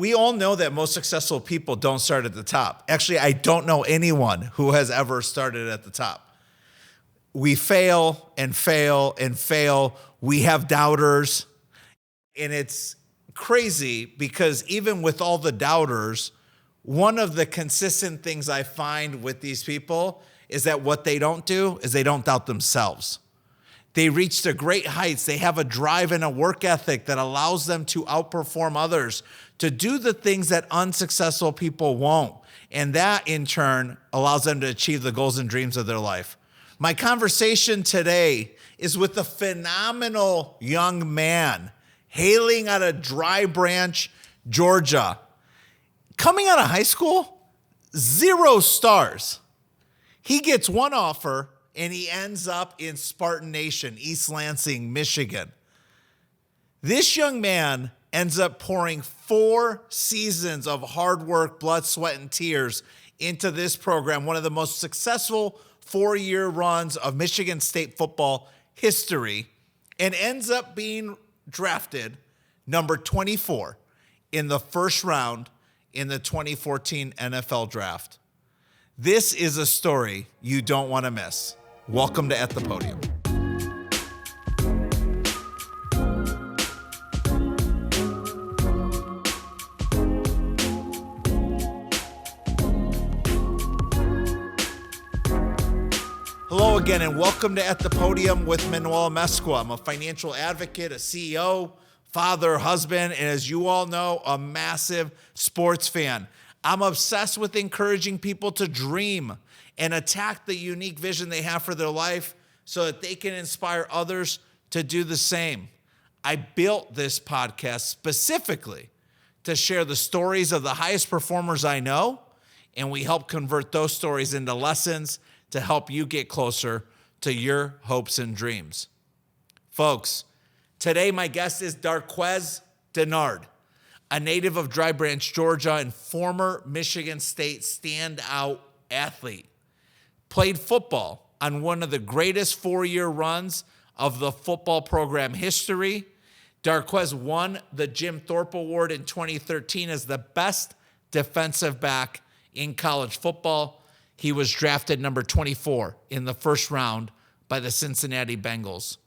We all know that most successful people don't start at the top. Actually, I don't know anyone who has ever started at the top. We fail and fail and fail. We have doubters. And it's crazy because even with all the doubters, one of the consistent things I find with these people is that what they don't do is they don't doubt themselves. They reach the great heights. They have a drive and a work ethic that allows them to outperform others, to do the things that unsuccessful people won't. And that, in turn, allows them to achieve the goals and dreams of their life. My conversation today is with a phenomenal young man hailing out of Dry Branch, Georgia. Coming out of high school, 0 stars. He gets one offer, and he ends up in Spartan Nation, East Lansing, Michigan. This young man ends up pouring 4 seasons of hard work, blood, sweat, and tears into this program, one of the most successful 4-year runs of Michigan State football history, and ends up being drafted number 24 in the first round in the 2014 NFL Draft. This is a story you don't want to miss. Welcome to At The Podium. Hello again, and welcome to At The Podium with Manuel Amezcua. I'm a financial advocate, a CEO, father, husband, and as you all know, a massive sports fan. I'm obsessed with encouraging people to dream and attack the unique vision they have for their life so that they can inspire others to do the same. I built this podcast specifically to share the stories of the highest performers I know, and we help convert those stories into lessons to help you get closer to your hopes and dreams. Folks, today my guest is Darqueze Dennard, a native of Dry Branch, Georgia, and former Michigan State standout athlete. Played football on one of the greatest 4-year runs of the football program history. Darqueze won the Jim Thorpe Award in 2013 as the best defensive back in college football. He was drafted number 24 in the first round by the Cincinnati Bengals.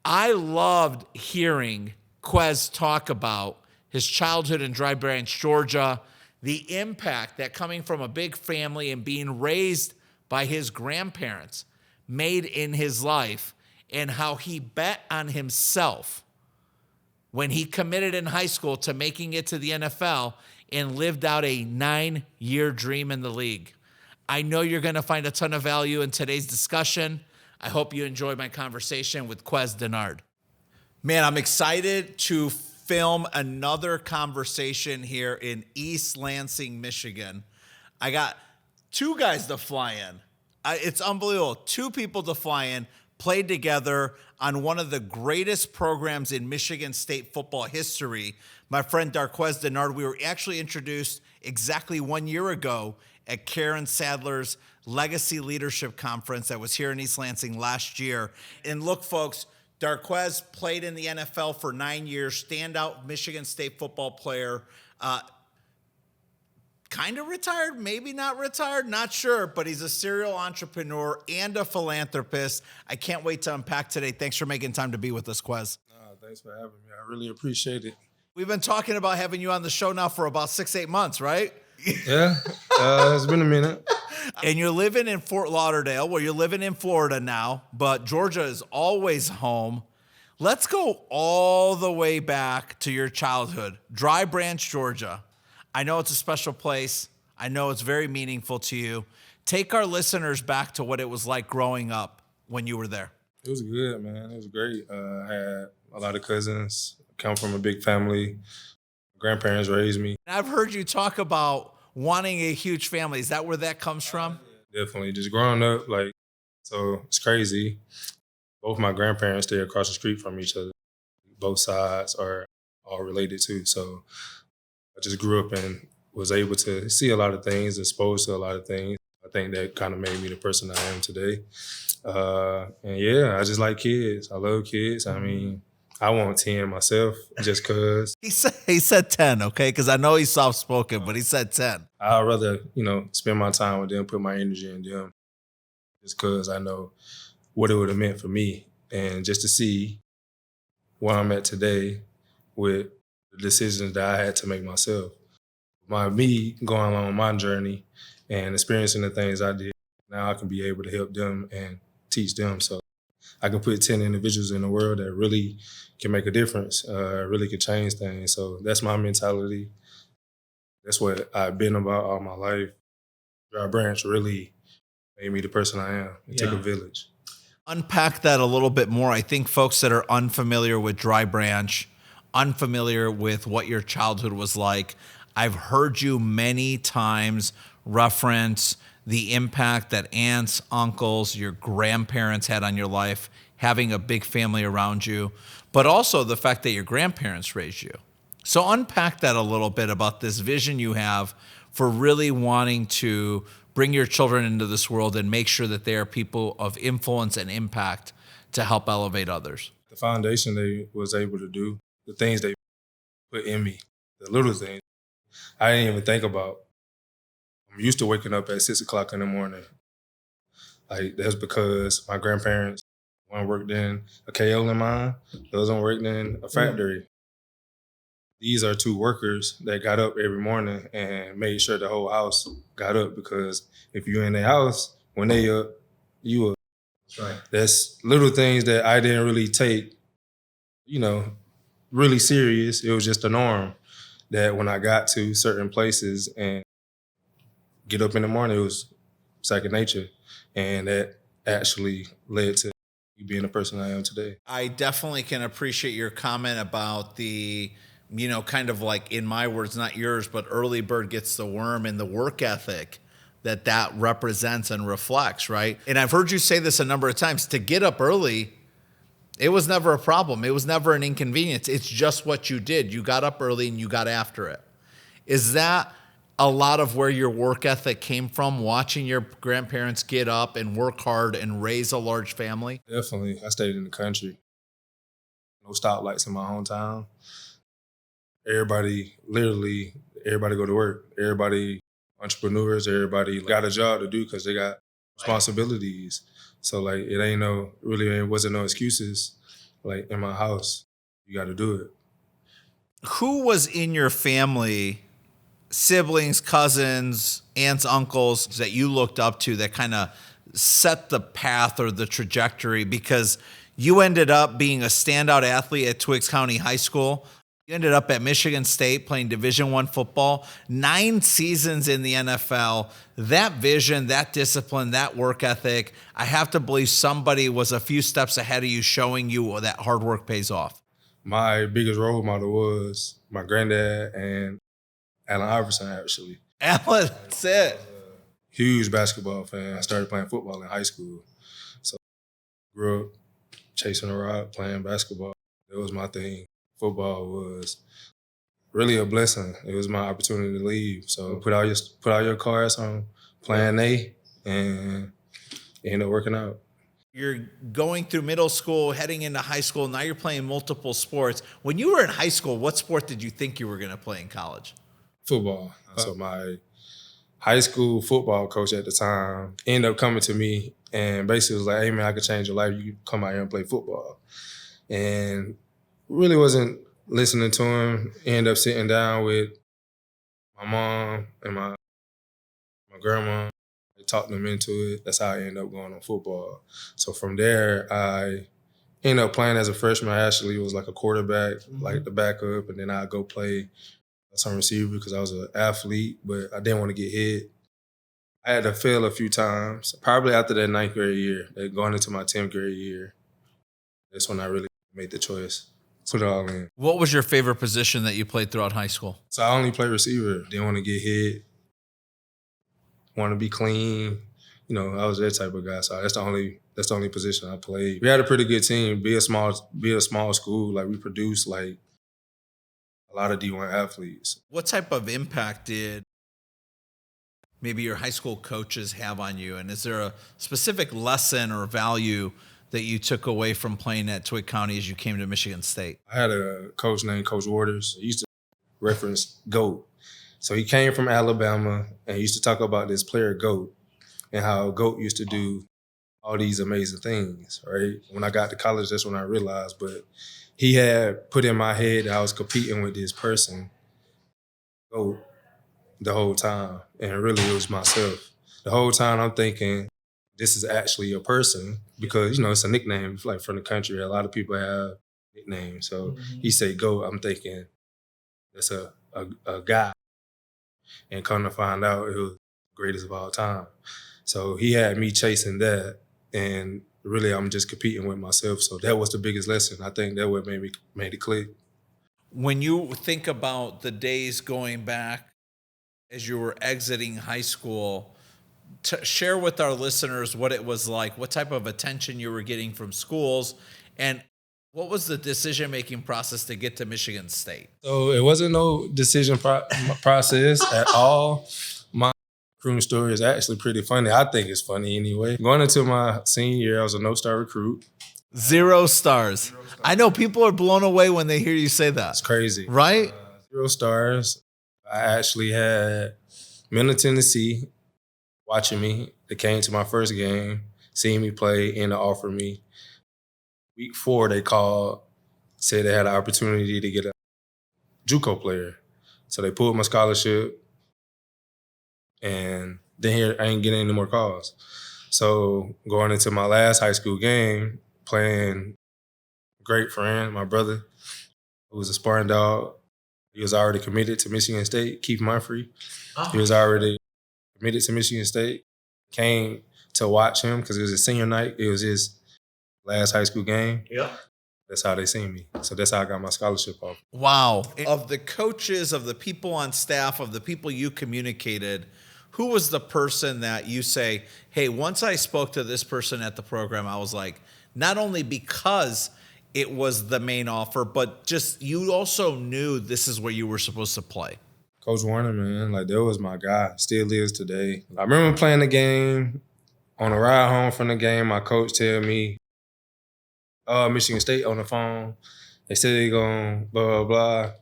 I loved hearing Quez talk about his childhood in Dry Branch, Georgia, the impact that coming from a big family and being raised by his grandparents made in his life, and how he bet on himself when he committed in high school to making it to the NFL and lived out a 9-year dream in the league. I know you're going to find a ton of value in today's discussion. I hope you enjoy my conversation with Darqueze Dennard. Man, I'm excited to film another conversation here in East Lansing, Michigan. I got 2 guys to fly in. It's unbelievable. 2 people to fly in, played together on one of the greatest programs in Michigan State football history. My friend Darqueze Dennard, we were actually introduced exactly 1 year ago at Karen Sadler's Legacy Leadership Conference that was here in East Lansing last year. And look, folks, Darqueze played in the NFL for 9 years, standout Michigan State football player, kind of retired, maybe not retired, not sure, but he's a serial entrepreneur and a philanthropist. I can't wait to unpack today. Thanks for making time to be with us, Quez. Thanks for having me. I really appreciate it. We've been talking about having you on the show now for about 6-8 months, right? Yeah, it's been a minute. And you're living in Fort Lauderdale. Well, you're living in Florida now, but Georgia is always home. Let's go all the way back to your childhood, Dry Branch, Georgia. I know it's a special place. I know it's very meaningful to you. Take our listeners back to what it was like growing up when you were there. It was good, man. It was great. I had a lot of cousins, come from a big family. Grandparents raised me. I've heard you talk about wanting a huge family. Is that where that comes from? Definitely. Just growing up, so it's crazy. Both my grandparents stay across the street from each other. Both sides are all related too. So I just grew up and was able to see a lot of things, exposed to a lot of things. I think that kind of made me the person I am today. And yeah, I just like kids. I love kids. I mean, I want 10 myself just because He said 10, okay? Because I know he's soft spoken, but he said 10. I'd rather, spend my time with them, put my energy in them, just because I know what it would have meant for me. And just to see where I'm at today with the decisions that I had to make myself. Me going along my journey and experiencing the things I did, now I can be able to help them and teach them. So I can put 10 individuals in the world that really can make a difference, really can change things. So that's my mentality. That's what I've been about all my life. Dry Branch really made me the person I am. It took a village. Unpack that a little bit more. I think folks that are unfamiliar with Dry Branch, unfamiliar with what your childhood was like, I've heard you many times reference the impact that aunts, uncles, your grandparents had on your life, having a big family around you, but also the fact that your grandparents raised you. So unpack that a little bit about this vision you have for really wanting to bring your children into this world and make sure that they are people of influence and impact to help elevate others. The foundation they was able to do, the things they put in me, the little things, I didn't even think about. I'm used to waking up at 6 o'clock in the morning. Like, that's because my grandparents, one worked in a kaolin mine, the other one worked in a factory. These are two workers that got up every morning and made sure the whole house got up, because if you're in their house, when they up, you up. Right. That's little things that I didn't really take, really serious. It was just a norm that when I got to certain places and get up in the morning, it was second nature. And that actually led to me being the person I am today. I definitely can appreciate your comment about the, kind of like, in my words, not yours, but early bird gets the worm, and the work ethic that represents and reflects, right? And I've heard you say this a number of times, to get up early, it was never a problem. It was never an inconvenience. It's just what you did. You got up early and you got after it. Is that a lot of where your work ethic came from, watching your grandparents get up and work hard and raise a large family? Definitely. I stayed in the country. No stoplights in my hometown. Everybody go to work. Everybody entrepreneurs, everybody got a job to do because they got responsibilities. So like, it wasn't no excuses. Like, in my house, you got to do it. Who was in your family, siblings, cousins, aunts, uncles, that you looked up to that kind of set the path or the trajectory? Because you ended up being a standout athlete at Twiggs County High School. You ended up at Michigan State playing Division I football, 9 seasons in the NFL. That vision, that discipline, that work ethic, I have to believe somebody was a few steps ahead of you, showing you that hard work pays off. My biggest role model was my granddad and Allen Iverson, actually. Allen, that's it. Huge basketball fan. I started playing football in high school. So grew up chasing a rod, playing basketball. That was my thing. Football was really a blessing. It was my opportunity to leave. So put all your cards on plan A, and it ended up working out. You're going through middle school, heading into high school. Now you're playing multiple sports. When you were in high school, what sport did you think you were going to play in college? Football. So my high school football coach at the time ended up coming to me and basically was like, "Hey man, I could change your life. You come out here and play football." And really wasn't listening to him. Ended up sitting down with my mom and my grandma. I talked them into it. That's how I ended up going on football. So from there, I ended up playing as a freshman. I actually was like a quarterback, like the backup, and then I'd go play some receiver because I was an athlete, but I didn't want to get hit. I had to fail a few times. Probably after that 9th grade year, going into my 10th grade year, that's when I really made the choice. Put it all in. What was your favorite position that you played throughout high school? So I only played receiver. Didn't want to get hit. Want to be clean. I was that type of guy. So that's the only position I played. We had a pretty good team. Be a small school. Like, we produced like a lot of D1 athletes. What type of impact did maybe your high school coaches have on you? And is there a specific lesson or value that you took away from playing at Twig County as you came to Michigan State? I had a coach named Coach Waters. He used to reference GOAT. So he came from Alabama and he used to talk about this player GOAT and how GOAT used to do all these amazing things, right? When I got to college, that's when I realized. But he had put in my head that I was competing with this person, GOAT, the whole time. And really it was myself. The whole time I'm thinking, this is actually a person because, it's a nickname, like from the country. A lot of people have nicknames. So he said GOAT, I'm thinking that's a guy. And come to find out it was the greatest of all time. So he had me chasing that. And really, I'm just competing with myself. So that was the biggest lesson. I think that what made it click. When you think about the days going back as you were exiting high school, to share with our listeners what it was like, what type of attention you were getting from schools, and what was the decision-making process to get to Michigan State? So it wasn't no decision process at all. My recruiting story is actually pretty funny. I think it's funny anyway. Going into my senior year, I was a no-star recruit. 0 stars. I know people are blown away when they hear you say that. It's crazy. Right? 0 stars. I actually had Middle Tennessee watching me. They came to my first game, seeing me play, and offered me. Week 4, they called, said they had an opportunity to get a JUCO player. So they pulled my scholarship, and then I ain't getting any more calls. So going into my last high school game, playing a great friend, my brother, who was a sparring dog. He was already committed to Michigan State, Keith Mumphrey. Oh. He was already committed to Michigan State. Came to watch him because it was his senior night. It was his last high school game. Yeah. That's how they seen me. So that's how I got my scholarship off. Wow. Of the coaches, of the people on staff, of the people you communicated, who was the person that you say, hey, once I spoke to this person at the program, I was like, not only because it was the main offer, but just you also knew this is where you were supposed to play? Coach Warner, man, like that was my guy. Still is today. I remember playing the game. On the ride home from the game, my coach tell me, Michigan State on the phone. They said they going blah, blah, blah.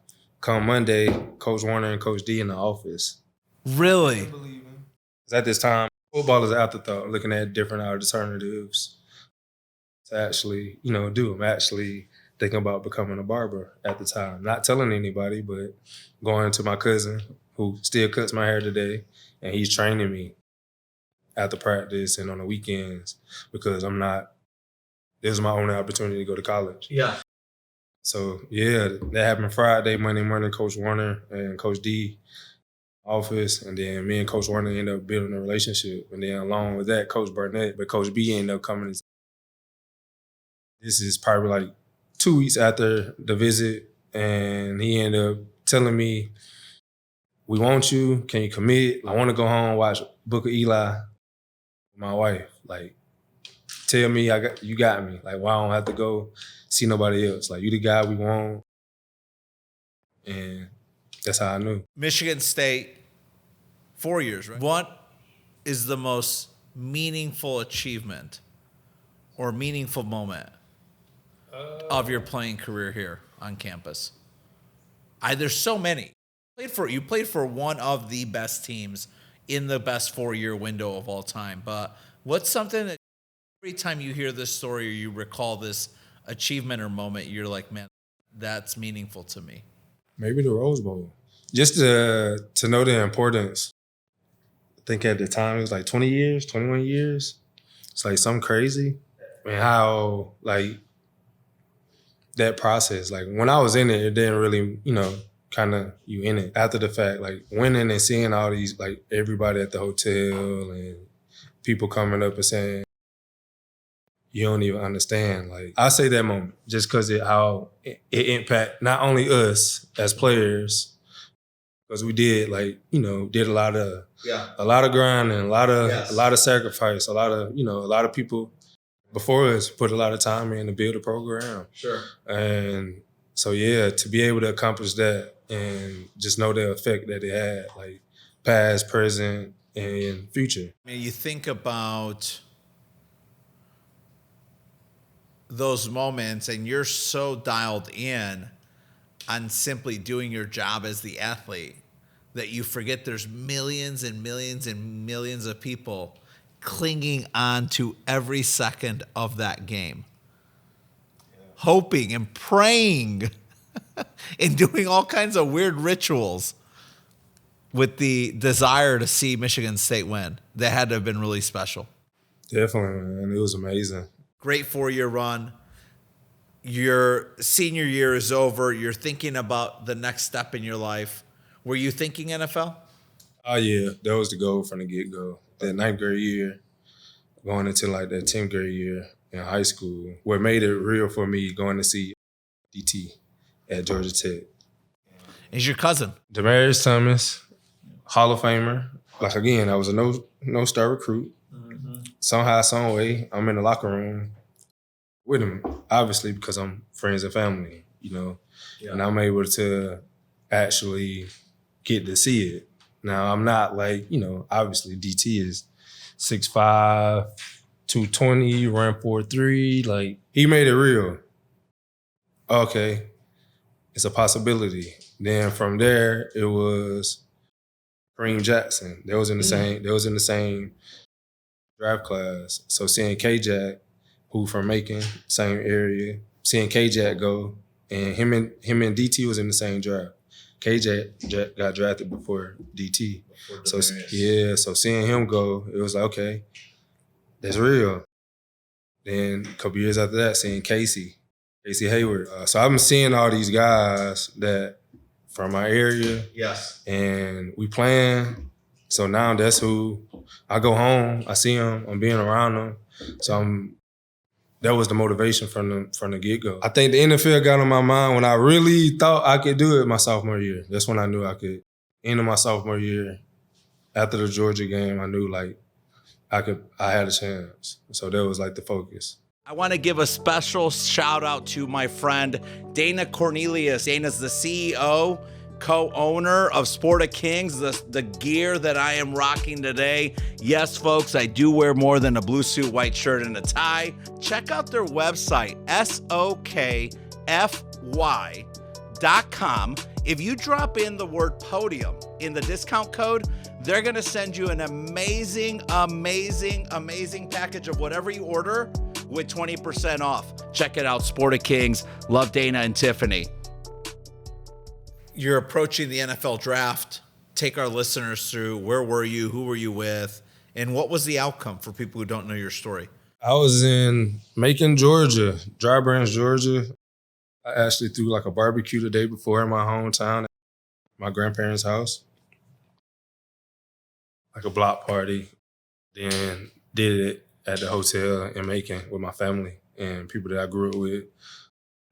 Come Monday, Coach Warner and Coach D in the office. Really? Because at this time, football is an afterthought, looking at different alternatives to actually, do. I'm actually thinking about becoming a barber at the time. Not telling anybody, but going to my cousin, who still cuts my hair today, and he's training me after practice and on the weekends because this is my only opportunity to go to college. Yeah. So, yeah, that happened Friday, Monday morning, Coach Warner and Coach D office, and then me and Coach Warner ended up building a relationship. And then along with that, Coach Burnett, but Coach B ended up coming. This is probably like 2 weeks after the visit, and he ended up telling me, we want you, can you commit? I want to go home and watch Book of Eli with my wife. Like, tell me you got me. Like, why I don't have to go see nobody else. Like, you the guy we want. And that's how I knew. Michigan State, 4 years, right? What is the most meaningful achievement or meaningful moment of your playing career here on campus? There's so many. You played for one of the best teams in the best 4-year window of all time. But what's something that every time you hear this story or you recall this achievement or moment, you're like, man, that's meaningful to me? Maybe the Rose Bowl. Just to know the importance. I think at the time it was like 20 years, 21 years. It's like something crazy. And how, like, that process, like when I was in it didn't really, kind of you in it. After the fact, like winning and seeing all these, like everybody at the hotel and people coming up and saying, you don't even understand. Like, I say that moment just because how it impact not only us as players, because we did did a lot of grinding, a lot of sacrifice, a lot of people before us put a lot of time in to build a program. Sure. And so to be able to accomplish that and just know the effect that it had, like past, present, and future. You think about those moments and you're so dialed in on simply doing your job as the athlete that you forget there's millions and millions and millions of people clinging on to every second of that game, hoping and praying and doing all kinds of weird rituals with the desire to see Michigan State win. That had to have been really special. Definitely, man. It was amazing. Great 4-year run. Your senior year is over. You're thinking about the next step in your life. Were you thinking NFL? Oh, yeah. That was the goal from the get-go. That 9th grade year, going into like that 10th grade year in high school, what made it real for me going to see DT at Georgia Tech. Is your cousin? Demaryius Thomas, Hall of Famer. Like, again, I was a no-star recruit. Somehow, some way, I'm in the locker room with him, obviously, because I'm friends and family, you know. Yeah. And I'm able to actually get to see it. Now, I'm not like, you know, obviously DT is 6'5", 220, run 4.3. Like, he made it real. Okay, it's a possibility. Then from there, it was Kareem Jackson. They was in the same draft class. So seeing K-Jack, who from Macon, same area, seeing K-Jack go, and him and DT was in the same draft. K-Jack got drafted before DT. So seeing him go, it was like, okay, that's real. Then a couple years after that, seeing Casey Hayward. So I'm seeing all these guys that from my area. Yes. And we playing. So now that's who I go home. I see them. I'm being around them. So that was the motivation from the get-go. I think the NFL got on my mind when I really thought I could do it my sophomore year. That's when I knew I could. End of my sophomore year, after the Georgia game, I knew like I had a chance. So that was like the focus. I want to give a special shout out to my friend Dana Cornelius. Dana's the CEO, co-owner of Sport of Kings, the gear that I am rocking today. Yes, folks, I do wear more than a blue suit, white shirt, and a tie. Check out their website, sokfy.com. If you drop in the word podium in the discount code, they're going to send you an amazing, amazing, amazing package of whatever you order with 20% off. Check it out, Sport of Kings. Love Dana and Tiffany. You're approaching the NFL draft. Take our listeners through where were you, who were you with, and what was the outcome for people who don't know your story? I was in Macon, Georgia, Dry Branch, Georgia. I actually threw like a barbecue the day before in my hometown, at my grandparents' house. Like a block party. Then did it at the hotel in Macon with my family and people that I grew up with.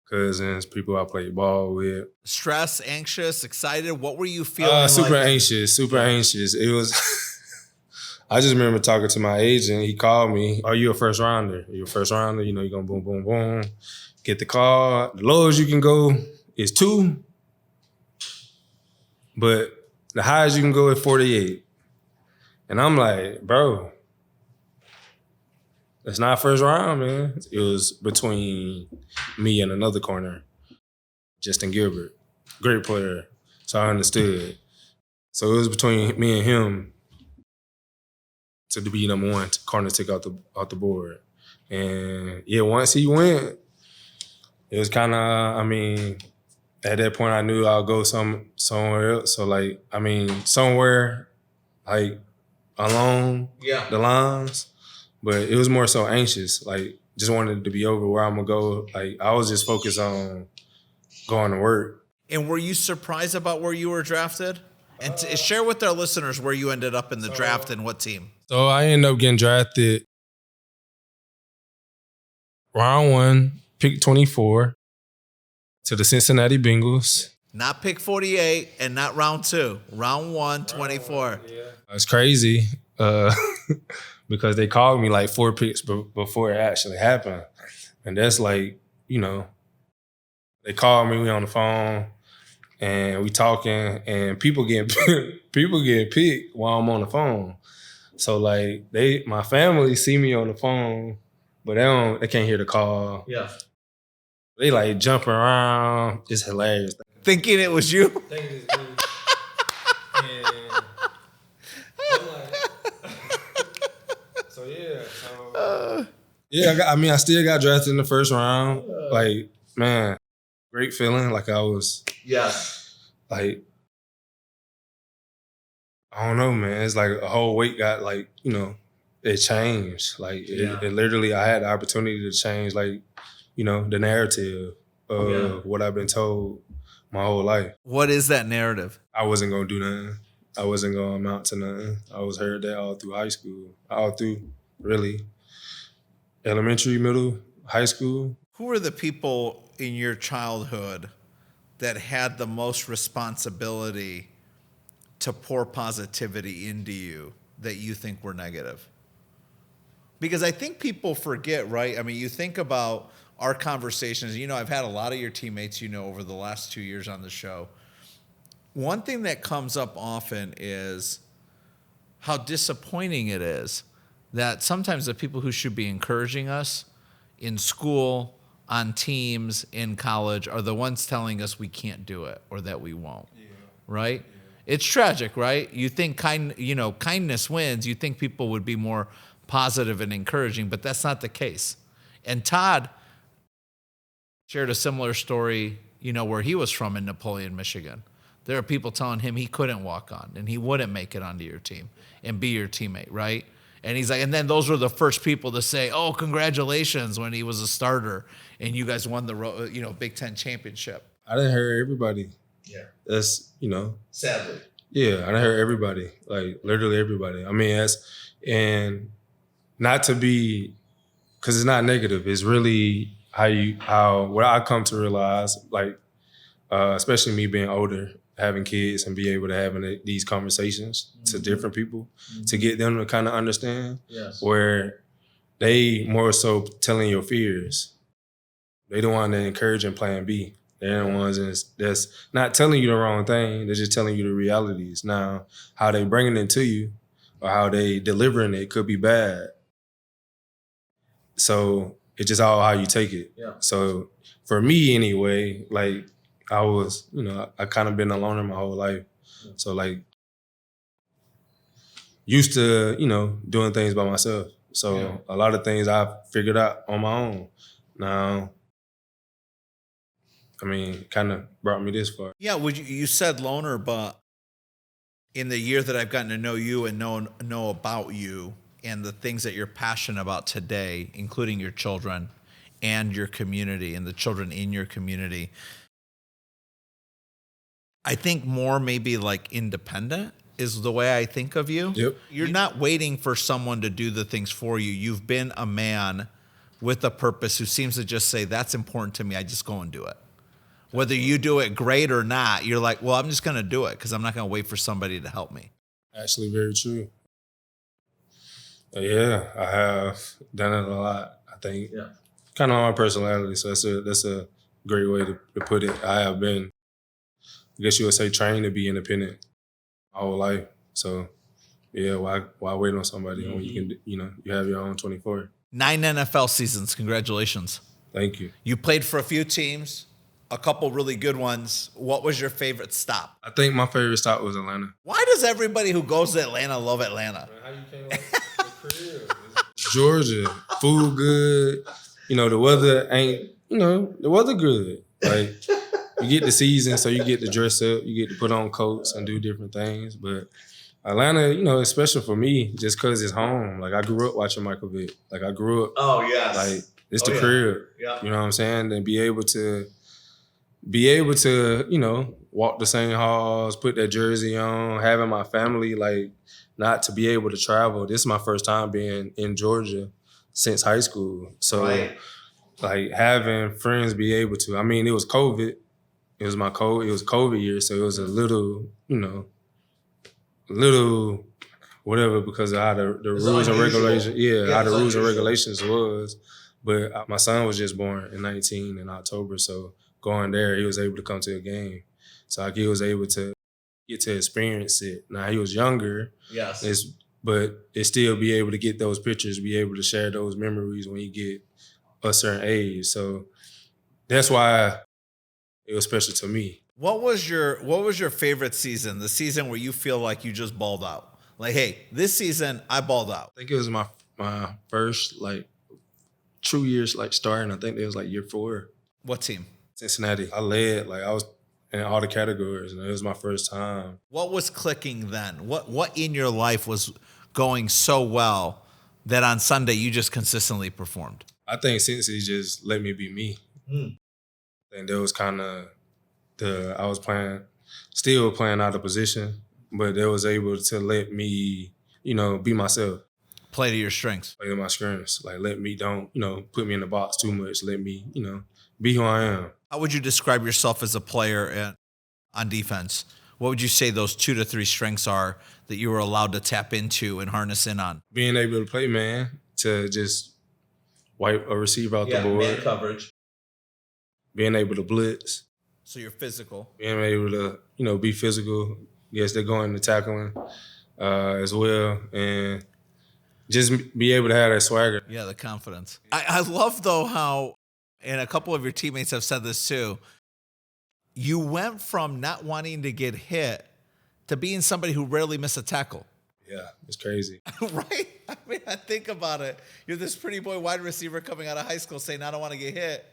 Cousins, people I played ball with. Stressed, anxious, excited? What were you feeling super anxious. It was, I just remember talking to my agent. He called me, are you a first rounder? You're a first rounder, you know, you're going to boom, boom, boom. Get the call. The lowest you can go is 2, but the highest you can go is 48. And I'm like, bro, it's not first round, man. It was between me and another corner, Justin Gilbert. Great player. So I understood. So it was between me and him to be number one corner tick out the board. And yeah, once he went, it was kind of, I mean, at that point I knew I'll go somewhere else. So like, I mean, somewhere like along the lines. But it was more so anxious, like just wanted to be over where I'm gonna go. Like I was just focused on going to work. And were you surprised about where you were drafted? And share with our listeners where you ended up in the draft and what team. So I ended up getting drafted round 1, pick 24 to the Cincinnati Bengals. Not pick 48 and not round 2. Round 1, 24. Yeah. It's crazy. Because they called me like 4 picks before it actually happened. And that's like, you know, they called me, we on the phone, and we talking, and people getting picked while I'm on the phone. So like my family see me on the phone but they can't hear the call. Yeah. They like jumping around. It's hilarious. Thinking it was you? Thinking it's me. And I'm like, so yeah. I still got drafted in the first round. Like, man, great feeling. Like I was, like, I don't know, man. It's like a whole weight got like, it changed. Like it literally, I had the opportunity to change, like, the narrative of what I've been told my whole life. What is that narrative? I wasn't gonna do nothing. I wasn't gonna amount to nothing. I was heard that all through high school, all through really elementary, middle, high school. Who were the people in your childhood that had the most responsibility to pour positivity into you that you think were negative? Because I think people forget, right? I mean, you think about our conversations. I've had a lot of your teammates, over the last 2 years on the show. One thing that comes up often is how disappointing it is that sometimes the people who should be encouraging us in school, on teams, in college, are the ones telling us we can't do it or that we won't, right? Yeah. It's tragic, right? You think kindness wins. You think people would be more positive and encouraging, but that's not the case. And Todd shared a similar story, where he was from in Napoleon, Michigan. There are people telling him he couldn't walk on and he wouldn't make it onto your team and be your teammate, right? And he's like, and then those were the first people to say, oh, congratulations, when he was a starter and you guys won the Big Ten championship. I didn't hear everybody. Yeah. That's, Sadly. Yeah, I didn't hear everybody, like literally everybody. I mean, and not to be, because it's not negative. It's really what I come to realize, like, especially me being older, having kids and be able to have these conversations to different people, to get them to kind of understand, where they more so telling your fears. They the one that encouraging plan B. They're the ones that's not telling you the wrong thing. They're just telling you the realities. Now, how they bringing it to you or how they delivering it could be bad. So it's just all how you take it. Yeah. So for me anyway, like I was, I kind of been a loner my whole life. Yeah. So like used to, doing things by myself. So a lot of things I figured out on my own. Now, I mean, kind of brought me this far. Yeah, you said loner, but in the year that I've gotten to know you and know about you and the things that you're passionate about today, including your children and your community and the children in your community, I think more maybe like independent is the way I think of you. Yep. You're not waiting for someone to do the things for you. You've been a man with a purpose who seems to just say, that's important to me. I just go and do it. Whether you do it great or not, you're like, well, I'm just going to do it because I'm not going to wait for somebody to help me. Actually, very true. Yeah, I have done it a lot, I think. Yeah. Kind of on my personality, so that's a great way to put it. I have been, I guess you would say, trained to be independent my whole life. So, yeah, why wait on somebody when you can, you have your own 24? 9 NFL seasons. Congratulations. Thank you. You played for a few teams. A couple really good ones. What was your favorite stop? I think my favorite stop was Atlanta. Why does everybody who goes to Atlanta love Atlanta? How you came up the crib? Georgia, food good. The weather ain't. The weather good. Like you get the season, so you get to dress up, you get to put on coats and do different things. But Atlanta, it's special for me just because it's home. Like I grew up watching Michael Vick. Like I grew up. Oh yes. Like it's the crib. Yeah. You know what I'm saying? And be able to, walk the same halls, put that jersey on, having my family, like, not to be able to travel. This is my first time being in Georgia since high school. So, like, having friends be able to, I mean, it was COVID. It was COVID year, so it was a little whatever because of how the rules and regulations, how the rules and regulations was. But my son was just born in 19 in October, so going there, he was able to come to a game. So like he was able to get to experience it. Now he was younger. Yes. but it still be able to get those pictures, be able to share those memories when you get a certain age. So that's why it was special to me. What was your favorite season? The season where you feel like you just balled out? Like, hey, this season I balled out. I think it was my first like true years like starting. I think it was like year 4. What team? Cincinnati. I led, like I was in all the categories, and it was my first time. What was clicking then? What in your life was going so well that on Sunday you just consistently performed? I think Cincy just let me be me. And there was kind of I was still playing out of position, but they was able to let me, be myself. Play to your strengths. Play to my strengths. Like, let me don't, put me in the box too much. Let me, be who I am. How would you describe yourself as a player on defense? What would you say those 2 to 3 strengths are that you were allowed to tap into and harness in on? Being able to play man, to just wipe a receiver out the board. Man coverage. Being able to blitz. So you're physical. Being able to, be physical. Yes, they're going to tackling as well. And just be able to have that swagger. Yeah, the confidence. I love, though, how, and a couple of your teammates have said this too, you went from not wanting to get hit to being somebody who rarely missed a tackle. Yeah, it's crazy. Right? I mean, I think about it. You're this pretty boy wide receiver coming out of high school saying, I don't want to get hit.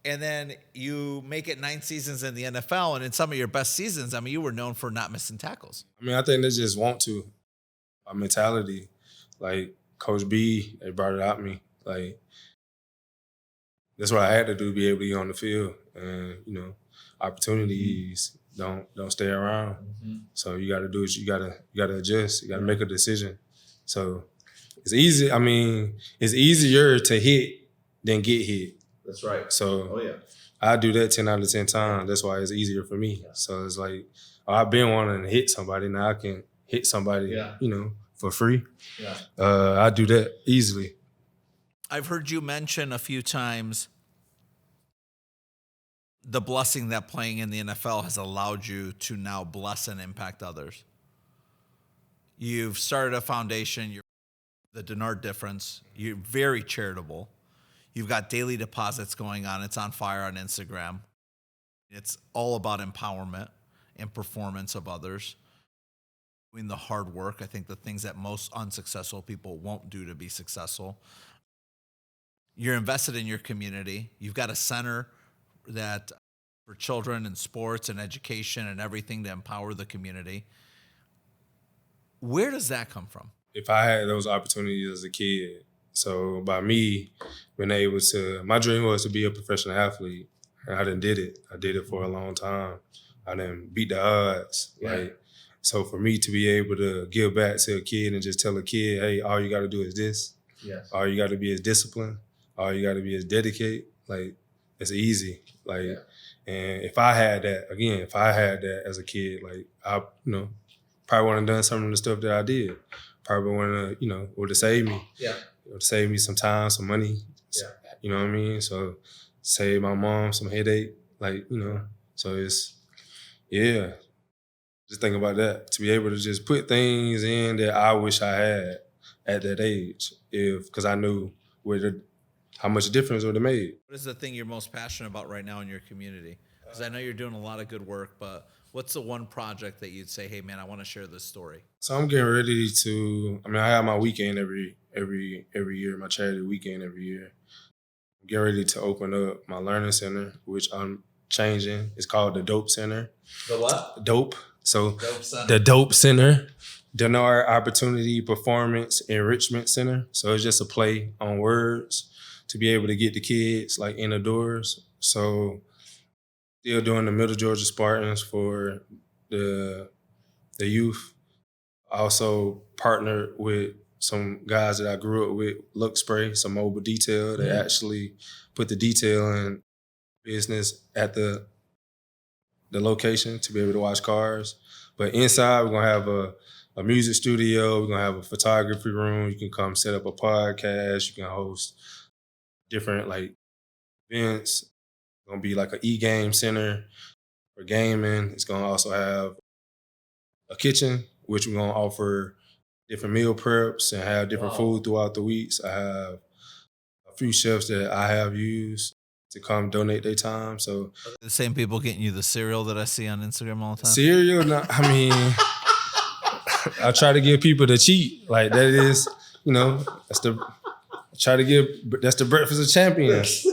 And then you make it 9 seasons in the NFL, and in some of your best seasons, I mean, you were known for not missing tackles. I mean, I think they just want to. Our mentality, like Coach B, they brought it out of me. Like, that's what I had to do, be able to get on the field. And, opportunities don't stay around. So you got to do what you got to adjust. You got to make a decision. So it's easy. I mean, it's easier to hit than get hit. That's right. So I do that 10 out of 10 times. That's why it's easier for me. So it's like, I've been wanting to hit somebody. Now I can hit somebody, for free. I do that easily. I've heard you mention a few times the blessing that playing in the NFL has allowed you to now bless and impact others. You've started a foundation, you're the Dennard Difference. You're very charitable. You've got daily deposits going on. It's on fire on Instagram. It's all about empowerment and performance of others. Doing the hard work, I think the things that most unsuccessful people won't do to be successful. You're invested in your community. You've got a center that for children and sports and education and everything to empower the community. Where does that come from? If I had those opportunities as a kid, so by me being able to, my dream was to be a professional athlete, and I done did it. I did it for a long time. I done beat the odds. So for me to be able to give back to a kid and just tell a kid, hey, all you got to do is this. All you got to be is disciplined. All you got to be is dedicated. Like, it's easy. Like, and if I had that as a kid, like, I, probably wouldn't have done some of the stuff that I did. Probably wouldn't have, would have saved me. It would save me some time, some money. You know what I mean? So save my mom some headache. Like, so it's, just think about that. To be able to just put things in that I wish I had at that age, because I knew how much difference it would have made. What is the thing you're most passionate about right now in your community? Because I know you're doing a lot of good work, but what's the one project that you'd say, hey, man, I want to share this story? So I'm getting ready to, I have my weekend every year, my charity weekend every year. I'm getting ready to open up my learning center, which I'm changing. It's called the Dope Center. The what? Dope. So Dope Center. The Dope Center, Dennard Opportunity Performance Enrichment Center. So it's just a play on words to be able to get the kids like in the doors. So still doing the Middle Georgia Spartans for the youth. I also partnered with some guys that I grew up with, Look Spray, some mobile detail. They actually put the detailing business at the location to be able to wash cars. But inside, we're going to have a music studio. We're going to have a photography room. You can come set up a podcast. You can host different like events. It's going to be like an e-game center for gaming. It's going to also have a kitchen, which we're going to offer different meal preps and have different food throughout the weeks. I have a few chefs that I have used to come donate their time. So The same people getting you the cereal that I see on Instagram all the time? cereal, I mean, I try to give people the cheat. Like that is, that's the breakfast of champions.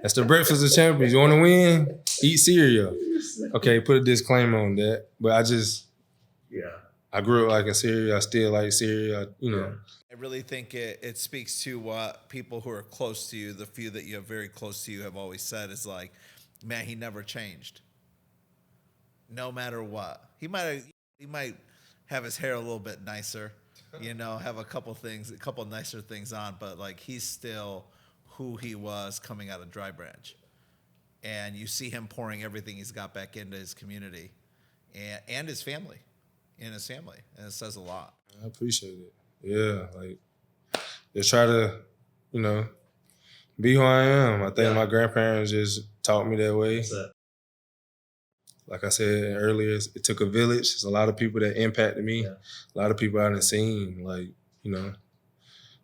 That's the breakfast of champions. You want to win? Eat cereal. Okay, put a disclaimer on that. But I grew up liking cereal. I still like cereal. I really think it speaks to what people who are close to you, the few that you have very close to you, have always said is like, man, he never changed. No matter what. He might have his hair a little bit nicer, have a couple nicer things on, but like he's still who he was coming out of Dry Branch. And you see him pouring everything he's got back into his community and his family. And it says a lot. I appreciate it. Yeah, like just try to, be who I am. I think my grandparents just taught me that way. Like I said earlier, it took a village. There's a lot of people that impacted me. A lot of people I done seen,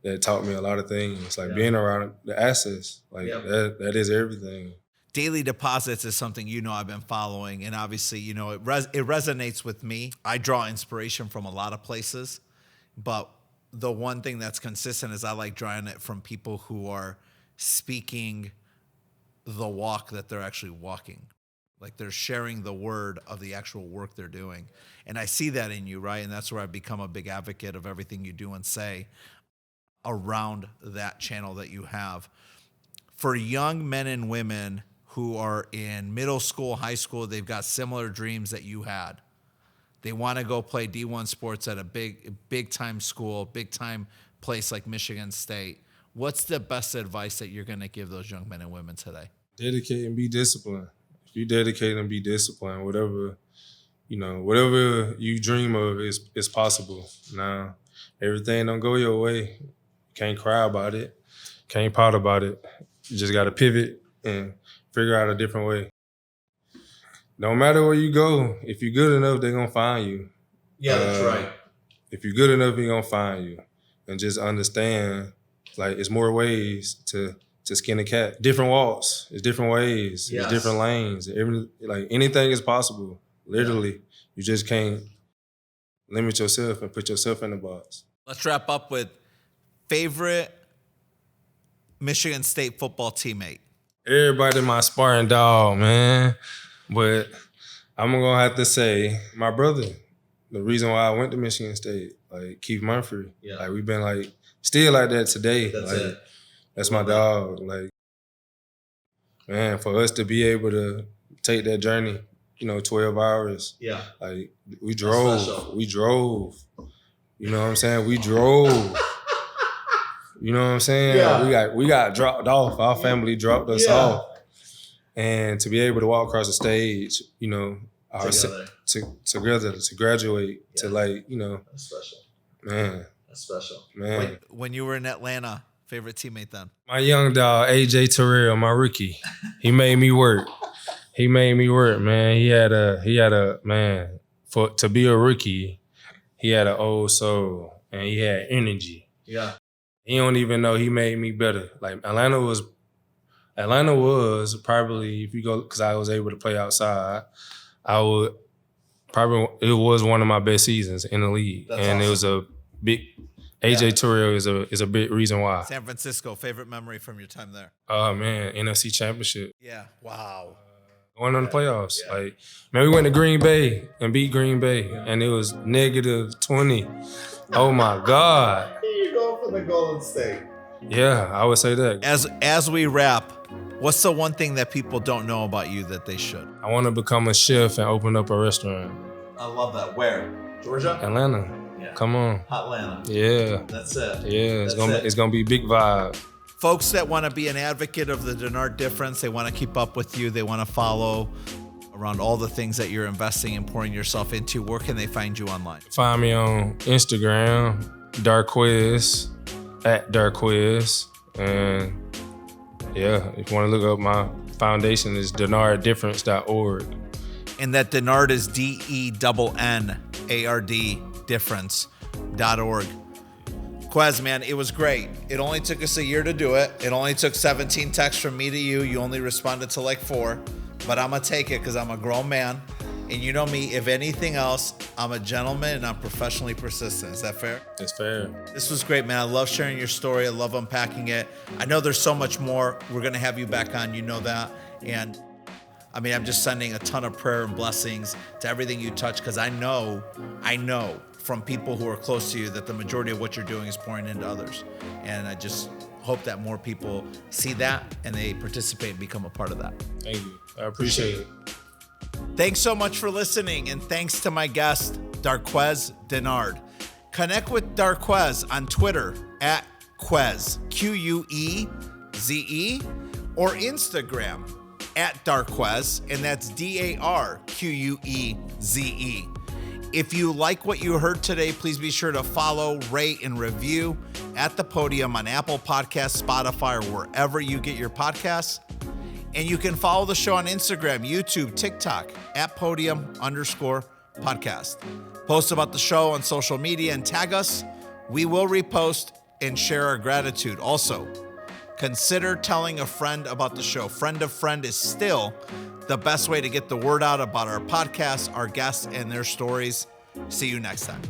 that taught me a lot of things. Like being around the assets, that is everything. Daily deposits is something I've been following, and obviously it resonates with me. I draw inspiration from a lot of places, but the one thing that's consistent is I like drawing it from people who are speaking the walk that they're actually walking. Like they're sharing the word of the actual work they're doing. And I see that in you, right? And that's where I've become a big advocate of everything you do and say around that channel that you have. For young men and women who are in middle school, high school, they've got similar dreams that you had. They want to go play D1 sports at a big time school, big time place like Michigan State. What's the best advice that you're going to give those young men and women today? Dedicate and be disciplined. If you dedicate and be disciplined, whatever you dream of is possible. Now, everything don't go your way. You can't cry about it. Can't pout about it. You just got to pivot and figure out a different way. No matter where you go, if you're good enough, they're going to find you. Yeah, that's right. If you're good enough, they're going to find you. And just understand, it's more ways to skin a cat. Different walks. It's different ways. It's different lanes. Anything is possible. Literally. You just can't limit yourself and put yourself in the box. Let's wrap up with favorite Michigan State football teammate. Everybody my sparring dog, man. But I'm going to have to say my brother. The reason why I went to Michigan State, Keith Munfrey. Yeah. We've been still like that today. That's my dog. Man, for us to be able to take that journey, 12 hours. Yeah. We drove. We drove. You know what I'm saying? We drove. You know what I'm saying? Yeah. We got dropped off. Our family dropped us off. And to be able to walk across the stage, together to graduate, to That's special. Man. That's special. Man. When you were in Atlanta, favorite teammate then? My young dog, AJ Terrell, my rookie. He made me work. Man. He had a man, to be a rookie, he had an old soul and he had energy. Yeah. He don't even know he made me better. Atlanta was probably, if you go, because I was able to play outside, it was one of my best seasons in the league. That's and awesome. It was a big, AJ Terrell is a big reason why. San Francisco, favorite memory from your time there? Oh, man, NFC Championship. Yeah, wow. Going on the playoffs. We went to Green Bay and beat Green Bay, and it was -20. Oh, my God. You go for the Golden State. Yeah, I would say that. As we wrap, what's the one thing that people don't know about you that they should? I want to become a chef and open up a restaurant. I love that. Where? Georgia? Atlanta. Yeah. Come on. Atlanta. Yeah. That's it. Yeah, it's gonna be big vibe. Folks that want to be an advocate of the Dennard difference, they want to keep up with you, they want to follow around all the things that you're investing and pouring yourself into, where can they find you online? Find me on Instagram, Darqueze, at Darqueze. And if you want to look up my foundation, is DennardDifference.org. And that Dennard is DENNARD difference. quez.org. Quez, man, it was great. It only took us a year to do it. It only took 17 texts from me to you. You only responded to like 4. But I'm going to take it because I'm a grown man. And you know me, if anything else, I'm a gentleman and I'm professionally persistent. Is that fair? It's fair. This was great, man. I love sharing your story. I love unpacking it. I know there's so much more. We're going to have you back on. You know that. And I mean, I'm just sending a ton of prayer and blessings to everything you touch because I know from people who are close to you that the majority of what you're doing is pouring into others. And I just hope that more people see that and they participate and become a part of that. Thank you. I appreciate it. Thanks so much for listening, and thanks to my guest, Darqueze Dennard. Connect with Darqueze on Twitter at Queze, Queze, or Instagram at Darqueze, and that's Darqueze. If you like what you heard today, please be sure to follow, rate, and review At The Podium on Apple Podcasts, Spotify, or wherever you get your podcasts. And you can follow the show on Instagram, YouTube, TikTok, at @podium_podcast. Post about the show on social media and tag us. We will repost and share our gratitude. Also, consider telling a friend about the show. Friend of friend is still the best way to get the word out about our podcast, our guests, and their stories. See you next time.